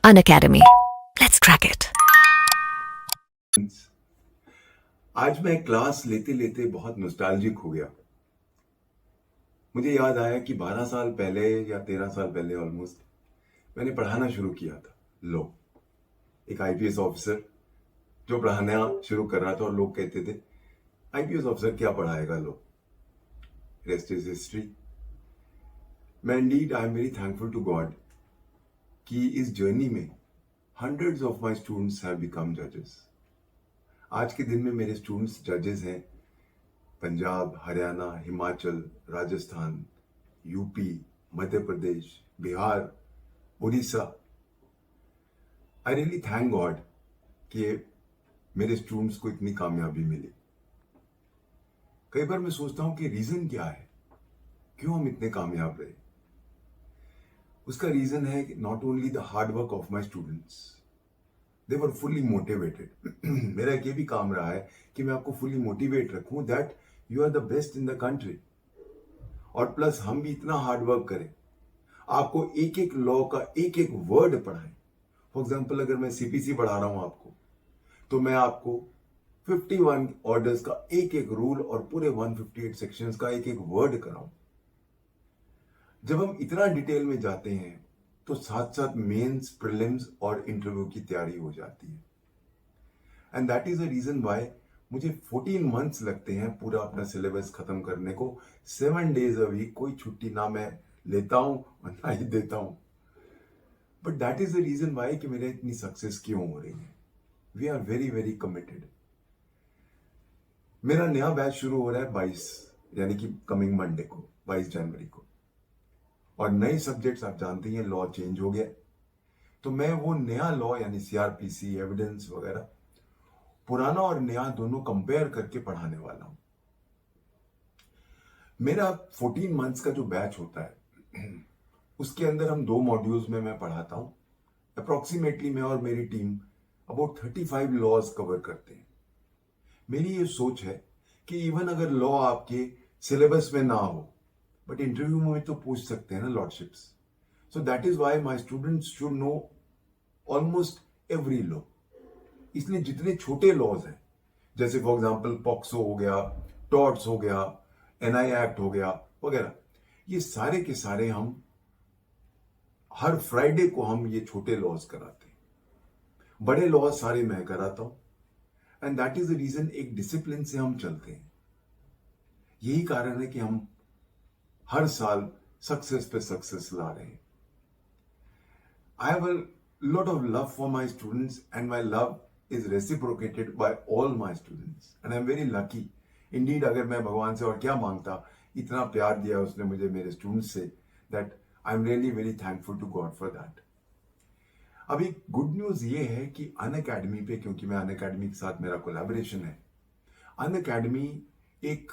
Unacademy. Let's crack it. आज मैं class लेते लेते बहुत नॉस्टैल्जिक हो गया। मुझे याद आया कि 12 साल पहले या 13 साल पहले ऑलमोस्ट मैंने पढ़ाना शुरू किया था लॉ। एक आईपीएस ऑफिसर जो पढ़ाना शुरू कर रहा था और लोग कहते थे आईपीएस ऑफिसर क्या पढ़ाएगा लॉ, रेस्ट इज हिस्ट्री। मैं indeed I am very thankful to God कि इस जर्नी में hundreds of my students have become जजेस। आज के दिन में मेरे स्टूडेंट्स जजेस हैं Punjab, Haryana, Himachal, Rajasthan, UP, Madhya Pradesh, Bihar, Orissa. I really thank God कि मेरे स्टूडेंट्स को इतनी कामयाबी मिली। कई बार मैं सोचता हूं कि रीजन क्या है, क्यों हम इतने कामयाब रहे। उसका रीजन है not only the hard work of my students, they were fully motivated. मेरा एक ये भी काम रहा है कि मैं आपको फुल्ली मोटिवेट रखूं that you are the best in the country. और प्लस हम भी इतना हार्ड वर्क करें, आपको एक एक लॉ का एक एक वर्ड पढ़ाएं। फॉर एग्जाम्पल अगर मैं सीपीसी पढ़ा रहा हूं आपको, तो मैं आपको 51 ऑर्डर्स का एक एक रूल और पूरे 158 सेक्शंस का एक एक वर्ड कराऊं। जब हम इतना डिटेल में जाते हैं तो साथ साथ मेंस, प्रीलिम्स और इंटरव्यू की तैयारी हो जाती है। And that is the reason why मुझे 14 मंथ्स लगते हैं पूरा अपना सिलेबस खत्म करने को। 7 डेज अ वीक, कोई छुट्टी ना मैं लेता हूं और ना ही देता हूं। But that is the reason why कि मेरे इतनी सक्सेस क्यों हो रही है। We are very very committed. मेरा नया बैच शुरू हो रहा है 22 यानी कि कमिंग मंडे को, 22 जनवरी को। और नए सब्जेक्ट्स आप जानते हैं, लॉ चेंज हो गया, तो मैं वो नया लॉ यानी सीआरपीसी, एविडेंस वगैरह, पुराना और नया दोनों कंपेयर करके पढ़ाने वाला हूं। मेरा 14 मंथ्स का जो बैच होता है उसके अंदर हम 2 मॉड्यूल्स में मैं पढ़ाता हूं। अप्रोक्सीमेटली मैं और मेरी टीम अबाउट 35 लॉज कवर करते हैं। मेरी ये सोच है कि इवन अगर लॉ आपके सिलेबस में ना हो, बट इंटरव्यू में तो पूछ सकते हैं ना lordships. So that is why my students should know almost every law. इसलिए जितने छोटे लॉज हैं, जैसे फॉर एग्जांपल पॉक्सो हो गया, टॉर्ट्स हो गया, एनआई एक्ट हो गया वगैरह, ये सारे के सारे हम हर फ्राइडे को हम ये छोटे लॉज कराते हैं। बड़े लॉज सारे मैं कराता हूं। And that is the reason एक डिसिप्लिन से हम चलते हैं। यही कारण है कि हम हर साल सक्सेस पे सक्सेस ला रहे हैं। I have a lot of love for my students and my love is reciprocated by all my students and I'm very lucky. Indeed, अगर मैं भगवान से और क्या मांगता, इतना प्यार दिया उसने मुझे मेरे स्टूडेंट्स से, that I'm really very thankful to God for that. अभी गुड न्यूज ये है कि अनअकैडमी पे, क्योंकि मैं अनअकैडमी के साथ मेरा कोलैबोरेशन है, अनअकैडमी एक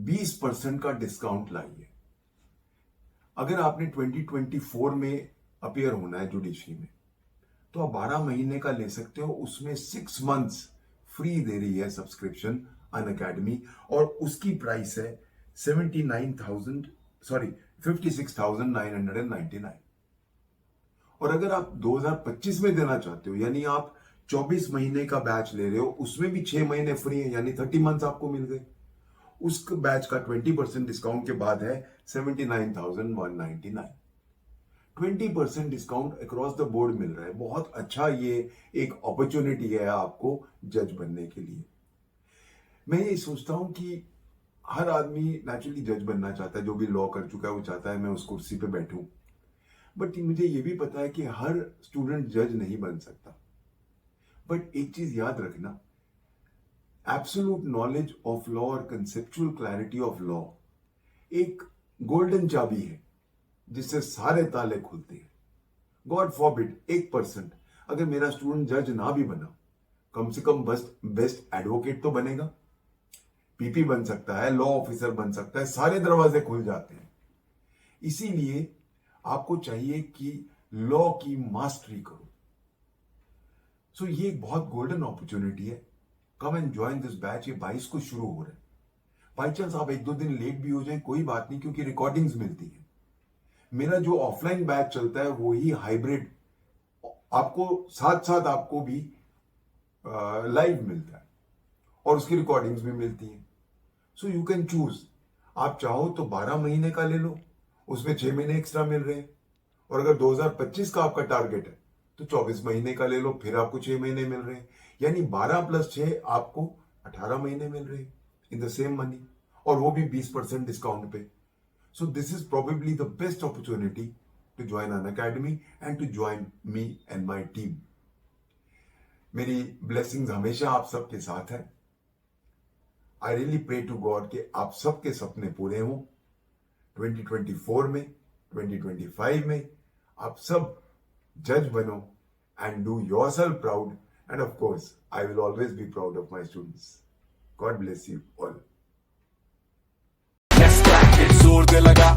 20% का डिस्काउंट लाई है। अगर आपने 2024 में अपीयर होना है जुडिशरी में, तो आप 12 महीने का ले सकते हो। उसमें 6 मंथ्स फ्री दे रही है सब्सक्रिप्शन अनअकैडमी, और उसकी प्राइस है 56,999। और अगर आप 2025 में देना चाहते हो, यानी आप 24 महीने का बैच ले रहे हो, उसमें भी 6 महीने फ्री है, यानी 30 मंथ्स आपको मिल गए। उस बैच का 20% डिस्काउंट के बाद है 79,199। 20% डिस्काउंट अक्रॉस द बोर्ड मिल रहा है। बहुत अच्छा, ये एक अपॉर्चुनिटी है आपको जज बनने के लिए। मैं ये सोचता हूं कि हर आदमी नेचुरली जज बनना चाहता है। जो भी लॉ कर चुका है वो चाहता है मैं उस कुर्सी पे बैठूं। बट मुझे ये भी पता है कि हर स्टूडेंट जज नहीं बन सकता। बट एक चीज याद रखना, एब्सोल्यूट नॉलेज ऑफ लॉ और कंसेप्चुअल क्लैरिटी ऑफ लॉ एक गोल्डन चाबी है जिससे सारे ताले खुलते हैं। गॉड फॉरबिड 1% अगर मेरा स्टूडेंट जज ना भी बना, कम से कम बेस्ट एडवोकेट तो बनेगा, पीपी बन सकता है, लॉ ऑफिसर बन सकता है, सारे दरवाजे खुल जाते हैं। इसीलिए आपको चाहिए कि लॉ की मास्टरी करो। सो ये एक बहुत गोल्डन अपॉर्चुनिटी है। Come and join this batch. ये 22 को शुरू हो रहा है। बाई चांस आप 1-2 दिन लेट भी हो जाए कोई बात नहीं, क्योंकि रिकॉर्डिंग्स मिलती है। मेरा जो ऑफलाइन बैच चलता है वो ही हाइब्रिड आपको साथ साथ आपको भी लाइव मिलता है और उसकी रिकॉर्डिंग्स भी मिलती हैं. So you can choose. आप चाहो तो 12 महीने का ले लो, उसमें 6 महीने एक्स्ट्रा मिल रहे हैं. और अगर 2025 का आपका टारगेट है तो 24 महीने का ले लो, फिर आपको 6 महीने मिल रहे हैं. यानी 12 + 6 आपको 18 महीने मिल रहे हैं इन द सेम मनी, और वो भी 20% डिस्काउंट पे. So this is probably the best opportunity to join an academy and to join me and my team. मेरी ब्लेसिंग्स हमेशा आप सबके साथ है. I really pray to God कि आप सबके सपने पूरे हों 2024 में, 2025 में. आप सब जज बनो and do yourself proud, and of course I will always be proud of my students. God bless you all. Let's crack it, जोर दे लगा